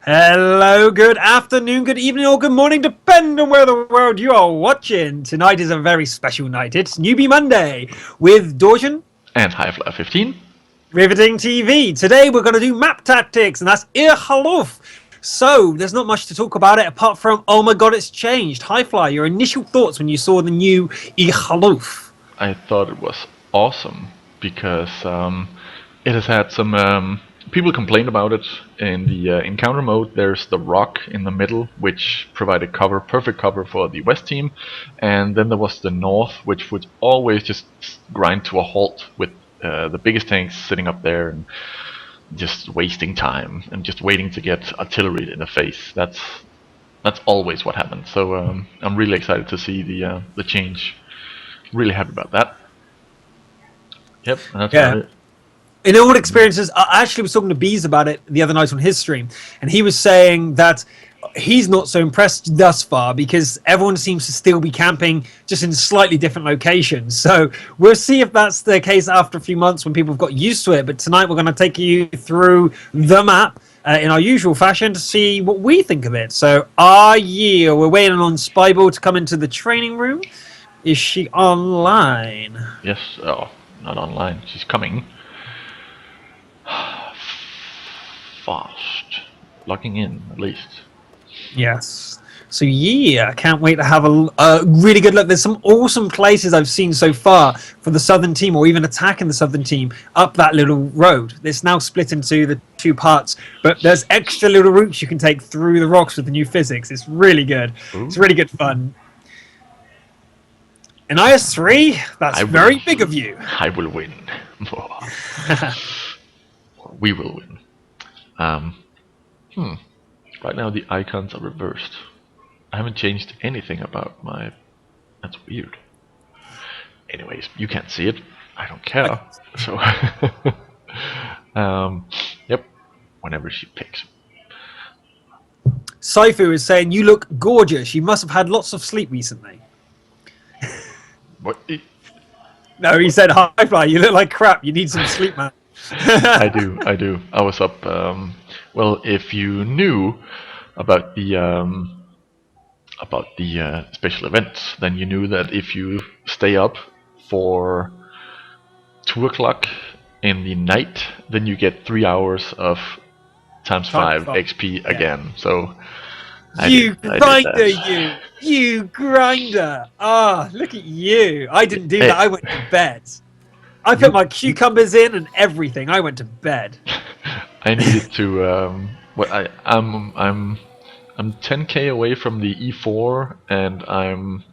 Hello, good afternoon, good evening, or good morning, depending on where the world you are watching. Tonight is a very special night. It's Newbie Monday with Dorjan and HighFlyer 15. Riveting TV. Today we're going to do map tactics, and that's Halluf. So there's not much to talk about it apart from, oh my god, it's changed. HighFlyer, your initial thoughts when you saw the new Halluf? I thought it was awesome because it has had some people complained about it in the encounter mode. There's the rock in the middle, which provided cover, perfect cover for the west team, and then there was the north, which would always just grind to a halt with the biggest tanks sitting up there and just wasting time and just waiting to get artillery in the face. That's always what happens. So I'm really excited to see the change. Really happy about that. Yep, that's about it. In old experiences, I actually was talking to Bees about it the other night on his stream, and he was saying that he's not so impressed thus far because everyone seems to still be camping just in slightly different locations. So we'll see if that's the case after a few months when people have got used to it. But tonight we're going to take you through the map in our usual fashion to see what we think of it. So we're waiting on Spyball to come into the training room. Is she online? Yes. Oh, not online. She's coming. Fast. Logging in, at least. Yes. So yeah, I can't wait to have a really good look. There's some awesome places I've seen so far for the southern team, or even attacking the southern team up that little road. It's now split into the two parts, but there's extra little routes you can take through the rocks with the new physics. It's really good. Ooh. It's really good fun. In IS3, that's very big of you. I will win. We will win. Right now the icons are reversed. I haven't changed anything about my... That's weird. Anyways, you can't see it. I don't care. So, yep. Whenever she picks. Saifu is saying, you look gorgeous. You must have had lots of sleep recently. What? No, he said, HighFlyer, you look like crap. You need some sleep, man. I do. I was up. Well, if you knew about the special events, then you knew that if you stay up for 2 o'clock in the night, then you get 3 hours of times 5 XP again. So you grinder! Ah, look at you! I didn't do that. I went to bed. I put my cucumbers in and everything. I went to bed. I needed to. I'm 10k away from the E4, and I'm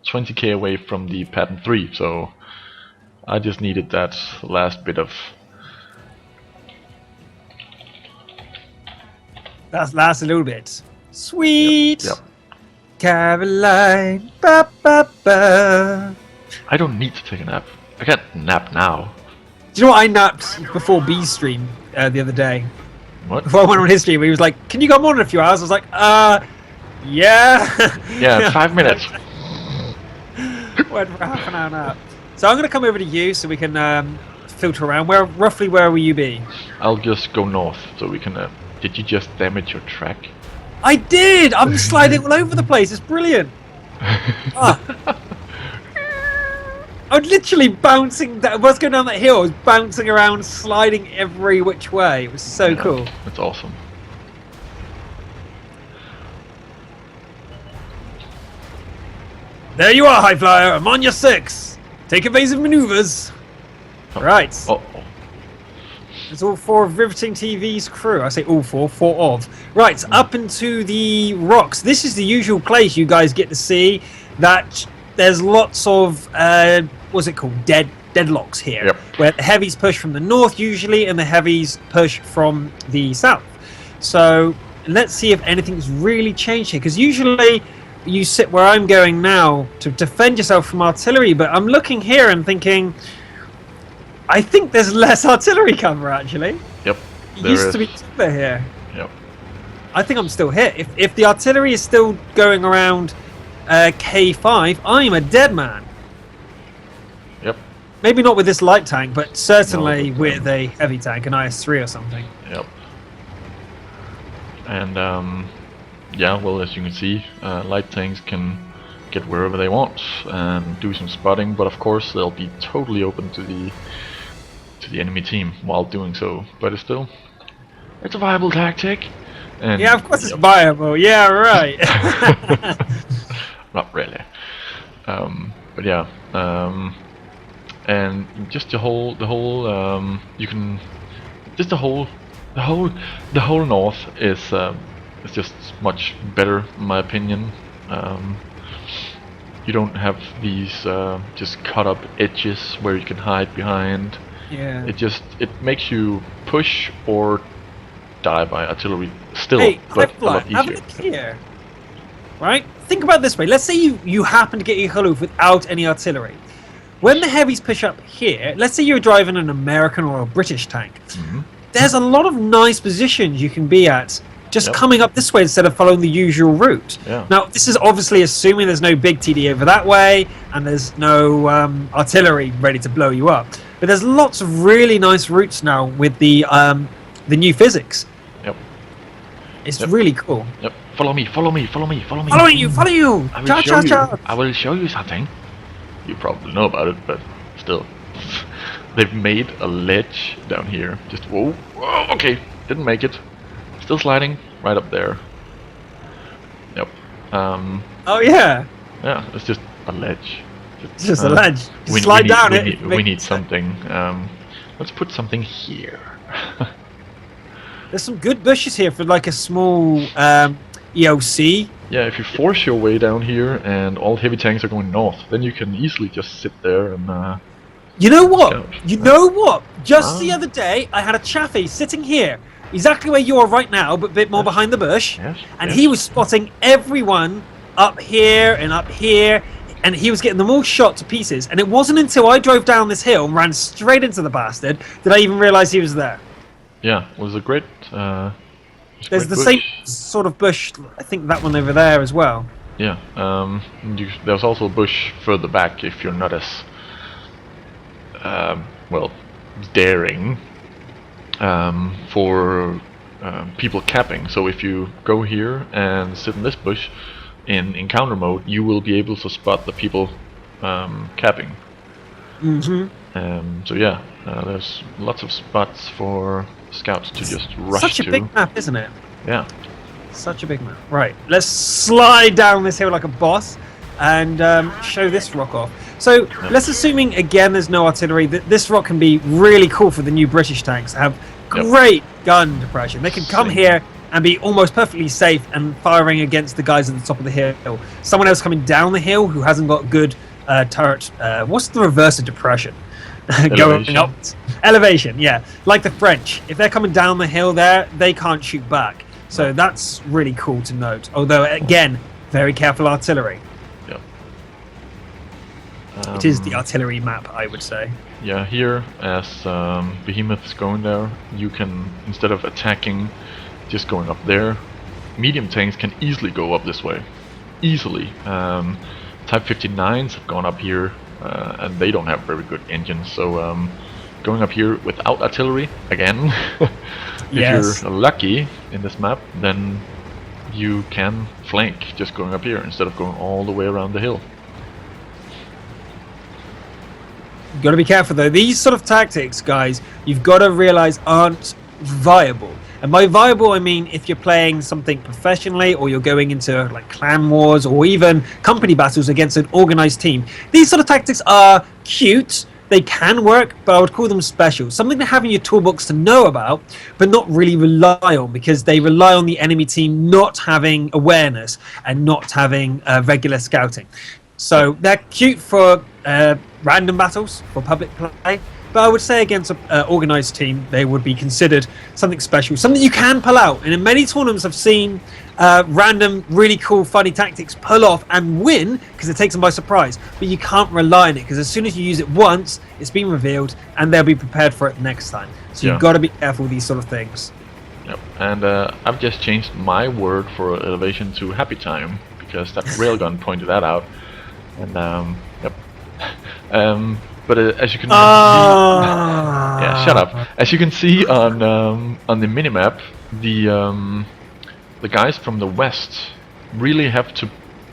20k away from the pattern 3. So I just needed that last bit of. That's last a little bit. Sweet. Yep. Caroline. Ba, ba, ba. I don't need to take a nap. I can't nap now. Do you know what? I napped before B's stream the other day. What? Before I went on his stream, he was like, "Can you come on in a few hours?" I was like, yeah." Yeah, 5 minutes. Went for half an hour nap. So I'm going to come over to you so we can filter around. Roughly where will you be? I'll just go north so we can. Did you just damage your track? I did! I'm sliding all over the place. It's brilliant. I was literally bouncing. I was going down that hill. I was bouncing around, sliding every which way. It was so cool. That's awesome. There you are, HighFlyer. I'm on your 6. Take evasive maneuvers. Right. It's all 4 of Riveting TV's crew. I say all 4 of. Right, up into the rocks. This is the usual place you guys get to see. That there's lots of what's it called? Deadlocks here. Yep. Where the heavies push from the north usually, and the heavies push from the south. So let's see if anything's really changed here. Because usually you sit where I'm going now to defend yourself from artillery, but I'm looking here and thinking, I think there's less artillery cover actually. Yep. It used to be tougher here. Yep. I think I'm still hit. If the artillery is still going around K5, I'm a dead man. Yep. Maybe not with this light tank, but certainly with a heavy tank, an IS-3 or something. Yep. And yeah, well, as you can see, light tanks can get wherever they want and do some spotting, but of course they'll be totally open to the enemy team while doing so. But it's still, it's a viable tactic. And yeah, of course it's viable. Yeah, right. Not really. But yeah. And just the whole you can just the whole north is just much better in my opinion. You don't have these just cut up edges where you can hide behind. Yeah. It makes you push or die by artillery still, Hey, but a HighFlyer, lot have a easier. look here. Right? Think about it this way. Let's say you happen to get your Halluf without any artillery. When the heavies push up here, let's say you're driving an American or a British tank. There's a lot of nice positions you can be at just coming up this way instead of following the usual route. Yeah. Now, this is obviously assuming there's no big TD over that way and there's no artillery ready to blow you up. But there's lots of really nice routes now with the new physics. Yep. It's really cool. Yep. Follow me. Follow you! I will show you something. You probably know about it, but still. They've made a ledge down here. Just whoa, okay, didn't make it. Still sliding right up there. Yep. Oh yeah. Yeah, it's just a ledge. It's just a ledge. Slide down it. We need something. Let's put something here. There's some good bushes here for like a small EOC. Yeah, if you force your way down here and all heavy tanks are going north, then you can easily just sit there and You know what? Just the other day, I had a chaffee sitting here, exactly where you are right now, but a bit more behind the bush. And he was spotting everyone up here, and he was getting them all shot to pieces. And it wasn't until I drove down this hill and ran straight into the bastard that I even realised he was there. Yeah, it was a great. There's the same sort of bush, I think that one over there as well. Yeah, there's also a bush further back if you're not as well, daring for people capping. So if you go here and sit in this bush in encounter mode, you will be able to spot the people capping. So yeah, there's lots of spots for scouts to just rush to. Such a big map, isn't it? Yeah. Such a big map. Right, let's slide down this hill like a boss and show this rock off. So let's assuming again there's no artillery, that this rock can be really cool for the new British tanks. Have great gun depression. They can come here and be almost perfectly safe and firing against the guys at the top of the hill. Someone else coming down the hill who hasn't got good turret. What's the reverse of depression? Going up. Elevation, yeah. Like the French. If they're coming down the hill there, they can't shoot back. So that's really cool to note. Although, again, very careful artillery. Yep. It is the artillery map, I would say. Yeah, here, as Behemoth is going there, you can, instead of attacking, just going up there, medium tanks can easily go up this way. Easily. Type 59s have gone up here, and they don't have very good engines, so going up here without artillery, again, if you're lucky in this map, then you can flank just going up here instead of going all the way around the hill. You've got to be careful though. These sort of tactics, guys, you've got to realize aren't viable. And by viable, I mean if you're playing something professionally or you're going into like clan wars or even company battles against an organized team. These sort of tactics are cute. They can work, but I would call them special. Something to have in your toolbox to know about, but not really rely on, because they rely on the enemy team not having awareness and not having regular scouting. So they're cute for random battles, for public play, but I would say against an organized team, they would be considered something special, something you can pull out. And in many tournaments, I've seen random, really cool, funny tactics pull off and win because it takes them by surprise. But you can't rely on it, because as soon as you use it once, it's been revealed and they'll be prepared for it next time. So you've got to be careful with these sort of things. Yep, and I've just changed my word for elevation to happy time, because that railgun pointed that out. And yep. But as you can see, yeah, shut up. As you can see on the minimap, the guys from the west really have to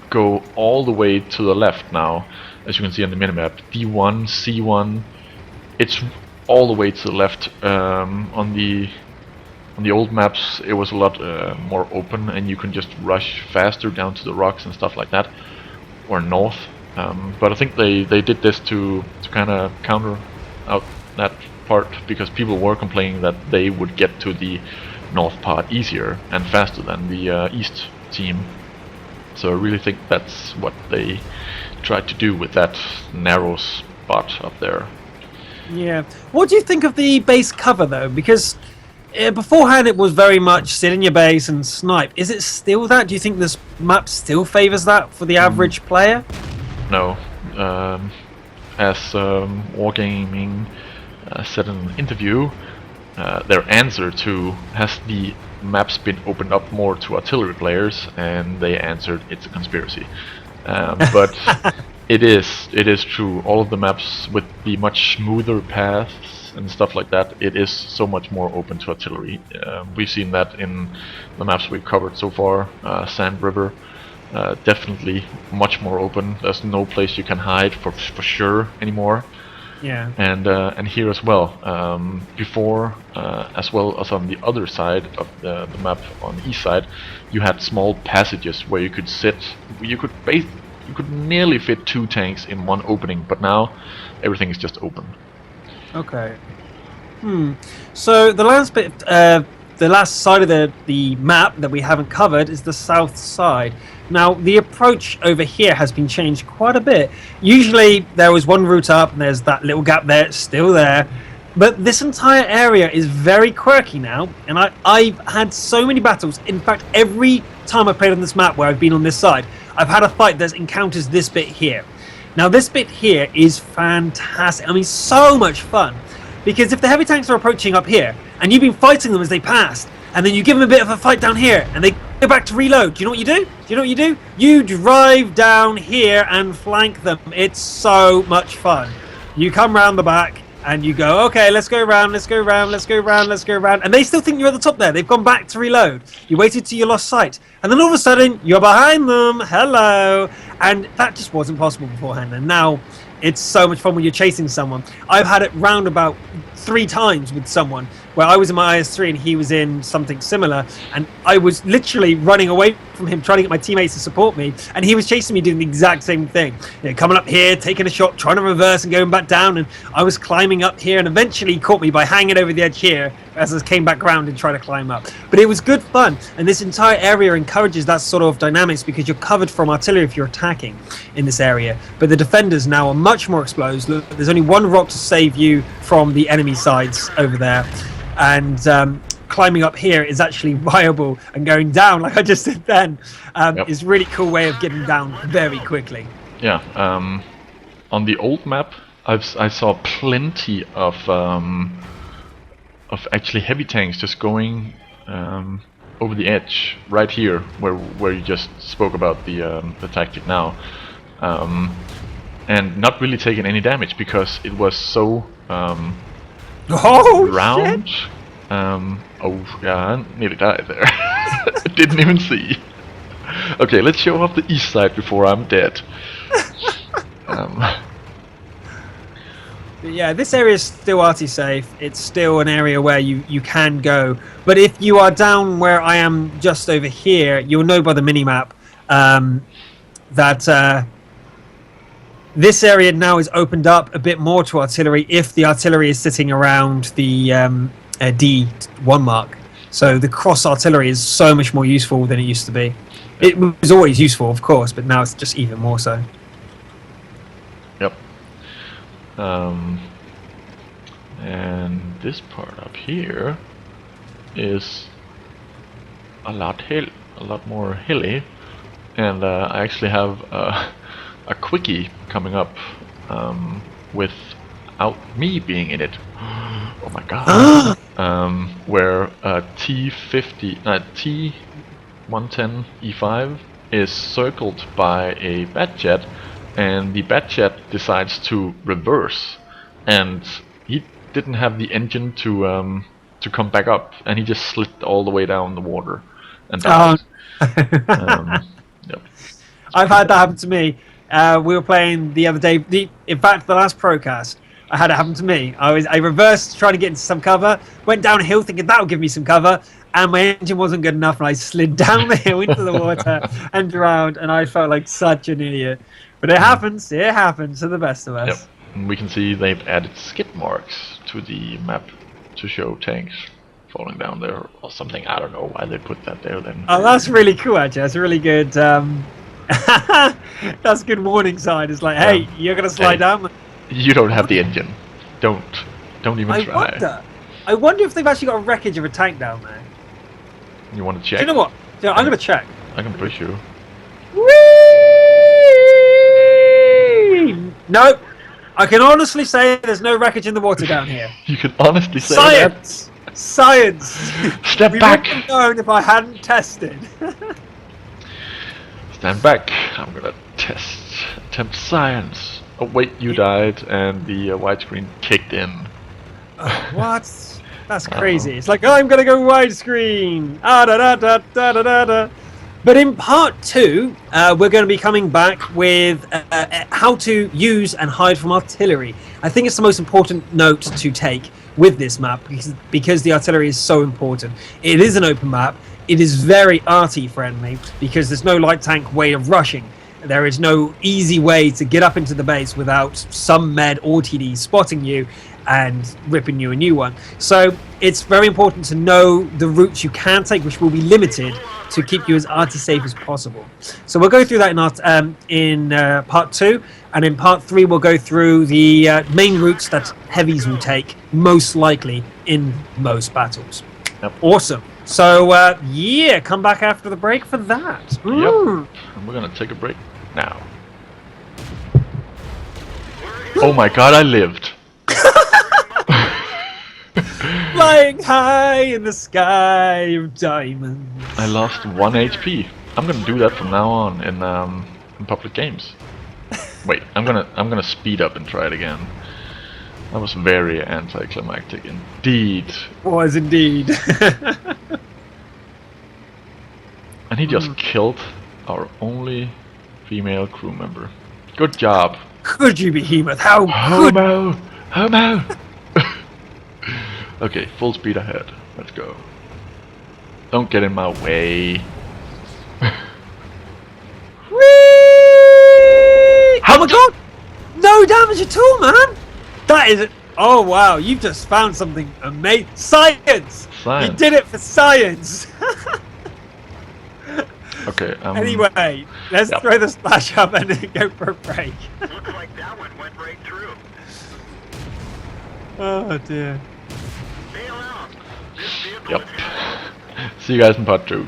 go all the way to the left now. As you can see on the minimap, D1, C1, it's all the way to the left. On the old maps, it was a lot more open, and you can just rush faster down to the rocks and stuff like that, or north. But I think they did this to kind of counter out that part, because people were complaining that they would get to the north part easier and faster than the east team. So I really think that's what they tried to do with that narrow spot up there. Yeah. What do you think of the base cover though? Because beforehand it was very much sit in your base and snipe. Is it still that? Do you think this map still favors that for the average player? No. As Wargaming said in an interview, their answer to has the maps been opened up more to artillery players, and they answered it's a conspiracy. But it is true. All of the maps with the much smoother paths and stuff like that, it is so much more open to artillery. We've seen that in the maps we've covered so far. Sand River, definitely much more open. There's no place you can hide for sure anymore. Yeah. And here as well. Before, as well as on the other side of the map, on the east side, you had small passages where you could sit. You could nearly fit 2 tanks in one opening, but now everything is just open. Okay. So the last bit, the last side of the map that we haven't covered is the south side. Now the approach over here has been changed quite a bit. Usually there was one route up, and there's that little gap there, it's still there. But this entire area is very quirky now, and I've had so many battles. In fact, every time I've played on this map where I've been on this side, I've had a fight that encounters this bit here. Now this bit here is fantastic. I mean, so much fun. Because if the heavy tanks are approaching up here, and you've been fighting them as they pass, and then you give them a bit of a fight down here, and they go back to reload, do you know what you do? You drive down here and flank them. It's so much fun. You come round the back, and you go, okay, let's go around, and they still think you're at the top there. They've gone back to reload. You waited till you lost sight, and then all of a sudden, you're behind them. Hello. And that just wasn't possible beforehand, and now it's so much fun when you're chasing someone. I've had it round about 3 times with someone where I was in my IS-3 and he was in something similar, and I was literally running away from him trying to get my teammates to support me, and he was chasing me doing the exact same thing. You know, coming up here, taking a shot, trying to reverse and going back down, and I was climbing up here, and eventually he caught me by hanging over the edge here as I came back round and tried to climb up. But it was good fun, and this entire area encourages that sort of dynamics because you're covered from artillery if you're attacking in this area. But the defenders now are much more exposed. Look, there's only one rock to save you from the enemy sides over there, and climbing up here is actually viable, and going down like I just did then is a really cool way of getting down very quickly. Yeah, on the old map I saw plenty of actually heavy tanks just going over the edge right here where you just spoke about the tactic now, and not really taking any damage because it was so round. Shit. Oh yeah, I nearly died there. I didn't even see. Okay, let's show off the east side before I'm dead. Yeah, this area is still arty safe. It's still an area where you can go. But if you are down where I am just over here, you'll know by the minimap that this area now is opened up a bit more to artillery if the artillery is sitting around the D1 mark. So the cross artillery is so much more useful than it used to be. It was always useful, of course, but now it's just even more so. Yep. And this part up here is a lot more hilly, and I actually have a quickie coming up without me being in it. Oh my god! Where T110 E5 is circled by a Batjet, and the Batjet decides to reverse, and he didn't have the engine to come back up, and he just slid all the way down the water. and died. Oh. Yep. I've had that happen to me. We were playing the other day. In fact, the last Procast, I had it happen to me. I reversed trying to get into some cover, went down a hill thinking that would give me some cover, and my engine wasn't good enough, and I slid down the hill into the water and drowned, and I felt like such an idiot. But it happens. It happens to the best of us. Yep. And we can see they've added skid marks to the map to show tanks falling down there or something. I don't know why they put that there then. Oh, that's really cool, actually. That's a really good. That's a good warning sign. It's like, hey, you're gonna slide down. You don't have the engine. Don't even try. I wonder if they've actually got a wreckage of a tank down there. You want to check? Do you know what? Yeah, I'm gonna check. I can push you. Whee! Nope. I can honestly say there's no wreckage in the water down here. You can honestly say Science! that. Science! Step we back! wouldn't have known if I hadn't tested. Stand back. I'm gonna attempt science. Oh wait, you died and the widescreen kicked in. What? That's crazy. It's like, I'm gonna go widescreen. But in part 2, we're going to be coming back with how to use and hide from artillery. I think it's the most important note to take with this map because the artillery is so important. It is an open map. It is very arty friendly because there's no light tank way of rushing. There is no easy way to get up into the base without some med or TD spotting you and ripping you a new one. So it's very important to know the routes you can take, which will be limited to keep you as arty safe as possible. So we'll go through that in part 2, and in part 3 we'll go through the main routes that heavies will take most likely in most battles. Yep. Awesome. So yeah, come back after the break for that. Yep. And we're gonna take a break now. Oh my god, I lived. Flying high in the sky of diamonds. I lost 1 HP. I'm gonna do that from now on in public games. Wait, I'm gonna speed up and try it again. That was very anticlimactic indeed. Was indeed. And he just killed our only female crew member. Good job. Could you, Behemoth? How could... Homo! Okay, full speed ahead. Let's go. Don't get in my way. Whee! Oh my god! No damage at all, man! That is... Oh wow, you've just found something amazing. Science! You did it for science! Okay, anyway, let's throw the splash up and then go for a break. Looks like that one went right through. Oh dear. Bail out. This vehicle Yep. is- See you guys in part 2.